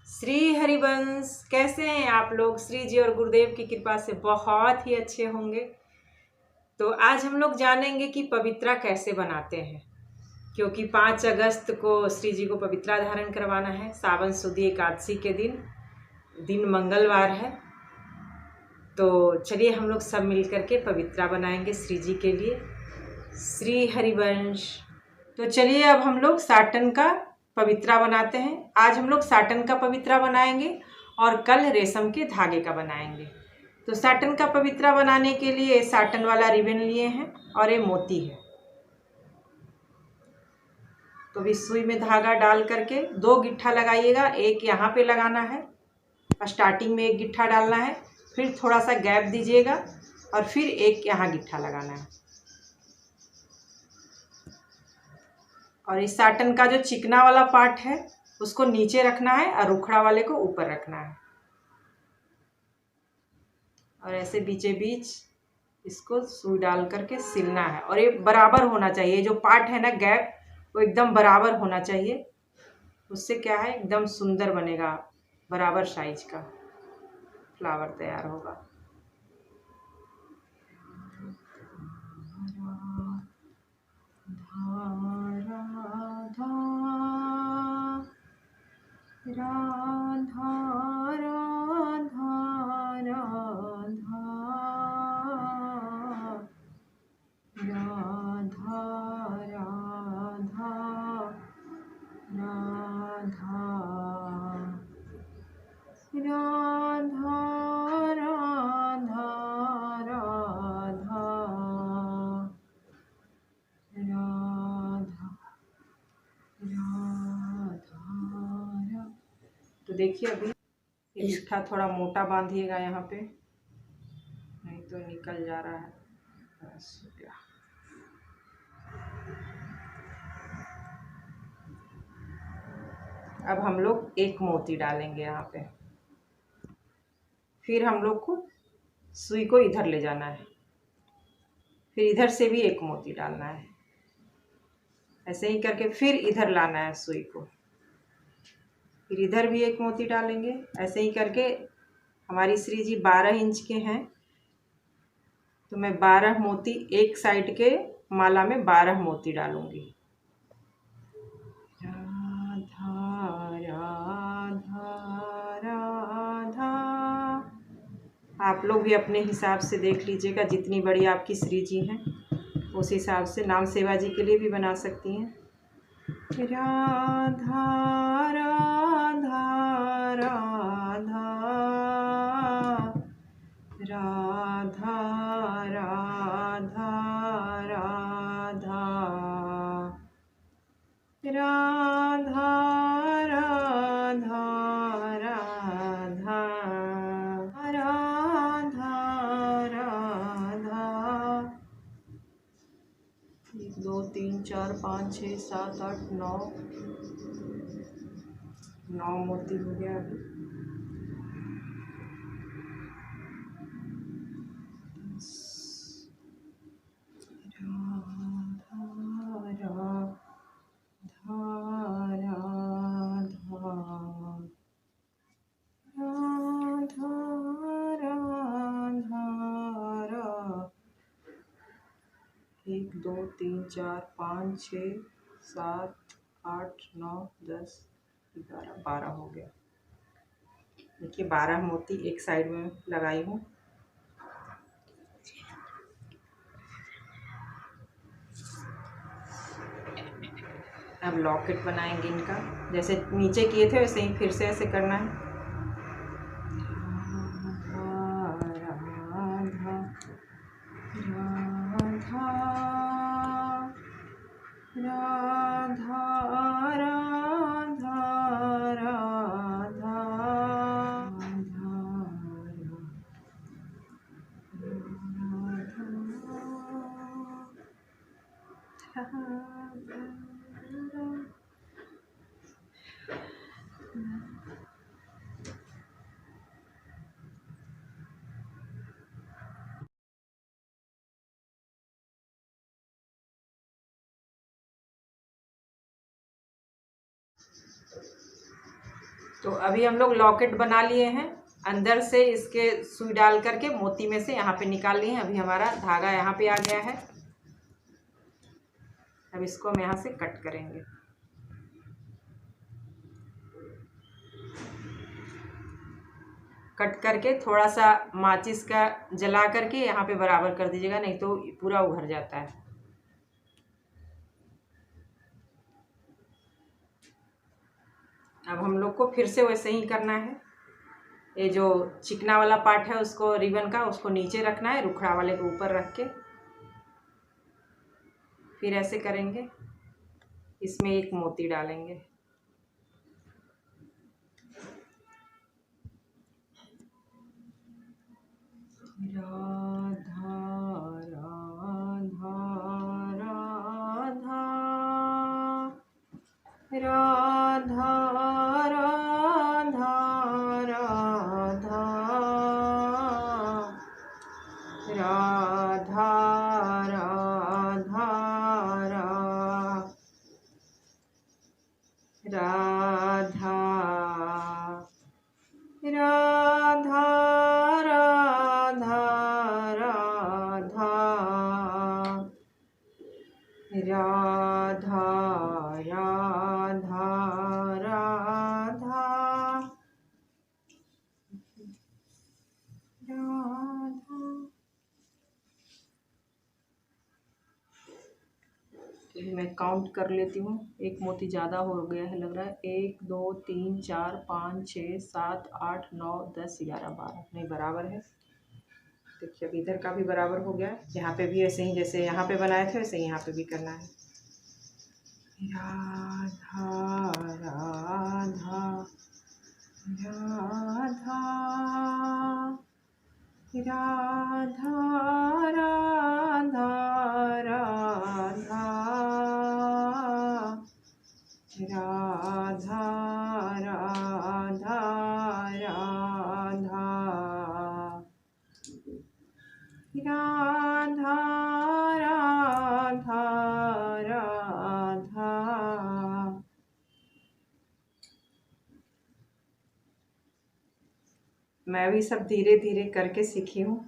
श्री हरिवंश। कैसे हैं आप लोग? श्री जी और गुरुदेव की कृपा से बहुत ही अच्छे होंगे। तो आज हम लोग जानेंगे कि पवित्रा कैसे बनाते हैं, क्योंकि 5 अगस्त को श्री जी को पवित्रा धारण करवाना है। सावन सुदी एकादशी के दिन मंगलवार है। तो चलिए हम लोग सब मिल करके पवित्रा बनाएंगे श्री जी के लिए। श्री हरिवंश। तो चलिए अब हम लोग साटन का पवित्रा बनाते हैं। आज हम लोग साटन का पवित्रा बनाएंगे और कल रेशम के धागे का बनाएंगे। तो साटन का पवित्रा बनाने के लिए साटन वाला रिबन लिए हैं और ये मोती है। तो भी सुई में धागा डाल करके 2 गिट्ठा लगाइएगा। एक यहाँ पे लगाना है, स्टार्टिंग में 1 गिट्ठा डालना है, फिर थोड़ा सा गैप दीजिएगा और फिर एक यहाँ गिट्ठा लगाना है। और इस साटन का जो चिकना वाला पार्ट है उसको नीचे रखना है और रुखड़ा वाले को ऊपर रखना है। और ऐसे बीचे बीच इसको सुई डाल करके सिलना है। और ये बराबर होना चाहिए, जो पार्ट है ना गैप, वो एकदम बराबर होना चाहिए। उससे क्या है, एकदम सुंदर बनेगा, बराबर साइज का फ्लावर तैयार होगा। राधा राधा राधा राधा राधा राधा राधा राधा राधा। तो देखिए अभी इसका थोड़ा मोटा बांधिएगा यहाँ पे, नहीं तो निकल जा रहा है। बस हो गया। अब हम लोग एक मोती डालेंगे यहाँ पे। फिर हम लोग को सुई को इधर ले जाना है, फिर इधर से भी एक मोती डालना है। ऐसे ही करके फिर इधर लाना है सुई को, फिर इधर भी एक मोती डालेंगे। ऐसे ही करके हमारी श्री जी 12 इंच के हैं, तो मैं 12 मोती एक साइड के माला में 12 मोती डालूंगी। राधा राधा राधा। आप लोग भी अपने हिसाब से देख लीजिएगा, जितनी बड़ी आपकी श्री जी हैं उस हिसाब से नाम सेवा जी के लिए भी बना सकती हैं। राधा राधा राधा राधा राधा राधा राधा राधा राधा राधा राधा। 1 2 3 4 5 6 7 8 9 मोती हो गया अभी। एक 2 3 4 5 6 7 8 9 10 11 12 हो गया। देखिए 12 मोती एक साइड में लगाई हूँ। अब लॉकेट बनाएंगे इनका। जैसे नीचे किए थे वैसे ही फिर से ऐसे करना है। राधा राधा राधा तो अभी हम लोग लॉकेट बना लिए हैं। अंदर से इसके सुई डाल करके मोती में से यहाँ पे निकाल लिए हैं। अभी हमारा धागा यहाँ पे आ गया है। अब इसको हम यहाँ से कट करेंगे। कट करके थोड़ा सा माचिस का जला करके यहाँ पे बराबर कर दीजिएगा, नहीं तो पूरा उभर जाता है। अब हम लोग को फिर से वैसे ही करना है। ये जो चिकना वाला पार्ट है उसको रिबन का उसको नीचे रखना है, रुखड़ा वाले को ऊपर रख के फिर ऐसे करेंगे। इसमें एक मोती डालेंगे। राधा राधा राधा राधा राधा राधा राधा राधा राधा राधा राधा राधा राधा राधा राधा राधा। मैं काउंट कर लेती हूँ। एक मोती ज़्यादा हो गया है लग रहा है। 1 2 3 4 5 6 7 8 9 10 11 12 नहीं बराबर है। देखिए अब इधर का भी बराबर हो गया। यहाँ पे भी ऐसे ही जैसे यहाँ पे बनाए थे वैसे यहाँ पे भी करना है। राधा राधा राधा राधा राधा राधा राधा राधा राधा राधा राधा। मैं भी सब धीरे धीरे करके सीखी हूँ।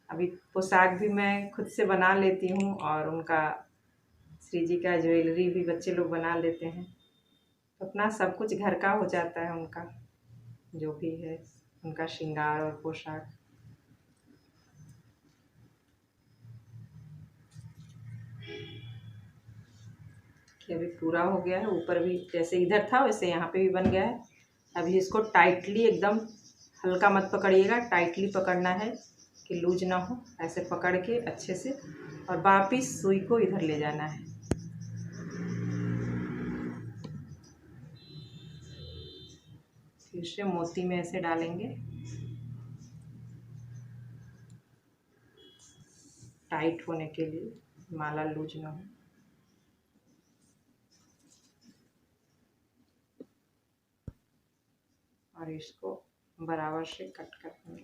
अभी पोशाक भी मैं खुद से बना लेती हूँ और उनका श्री जी का ज्वेलरी भी बच्चे लोग बना लेते हैं। अपना सब कुछ घर का हो जाता है। उनका जो भी है उनका श्रृंगार और पोशाक। कि अभी पूरा हो गया है। ऊपर भी जैसे इधर था वैसे यहाँ पे भी बन गया है। अभी इसको टाइटली एकदम हल्का मत पकड़िएगा, टाइटली पकड़ना है कि लूज ना हो। ऐसे पकड़ के अच्छे से और वापिस सुई को इधर ले जाना है। फिर से मोती में ऐसे डालेंगे टाइट होने के लिए, माला लूज ना हो। और इसको बराबर से कट कर देंगे।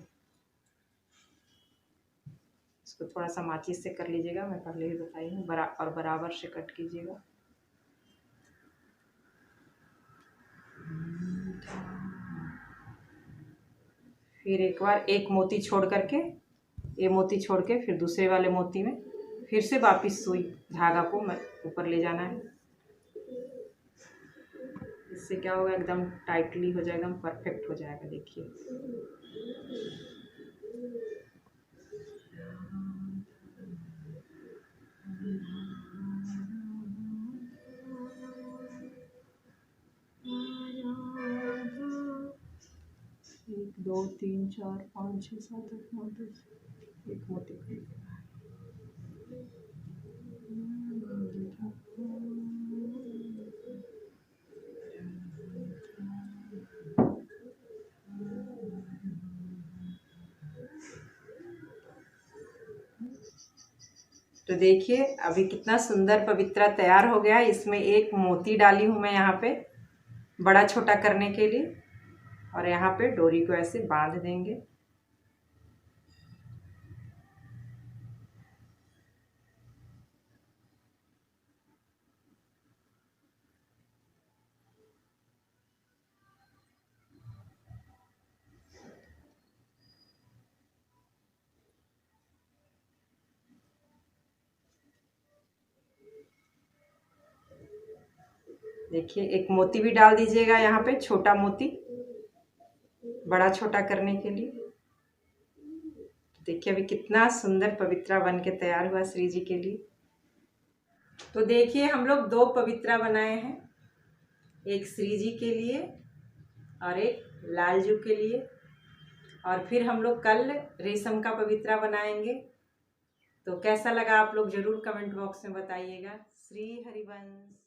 इसको थोड़ा सा माचिस से कर लीजिएगा, मैं पहले ही बताई हूँ। और बराबर से कट कीजिएगा। फिर एक बार एक मोती छोड़ करके, ये मोती छोड़ के फिर दूसरे वाले मोती में फिर से वापिस सुई धागा को ऊपर ले जाना है। इससे क्या होगा, एकदम टाइटली हो जाएगा, एकदम परफेक्ट हो जाएगा। देखिए एक दो तीन चार पाँच छः सात आठ नौ 10 एक मोती तो देखिए अभी कितना सुंदर पवित्रा तैयार हो गया है। इसमें एक मोती डाली हूँ मैं यहाँ पे बड़ा छोटा करने के लिए, और यहाँ पे डोरी को ऐसे बांध देंगे। देखिए एक मोती भी डाल दीजिएगा यहाँ पे, छोटा मोती, बड़ा छोटा करने के लिए। देखिए अभी कितना सुंदर पवित्रा बन के तैयार हुआ श्री जी के लिए। तो देखिए हम लोग 2 पवित्रा बनाए हैं, एक श्री जी के लिए और एक लालजू के लिए। और फिर हम लोग कल रेशम का पवित्रा बनाएंगे। तो कैसा लगा आप लोग जरूर कमेंट बॉक्स में बताइएगा। श्री हरिवंश।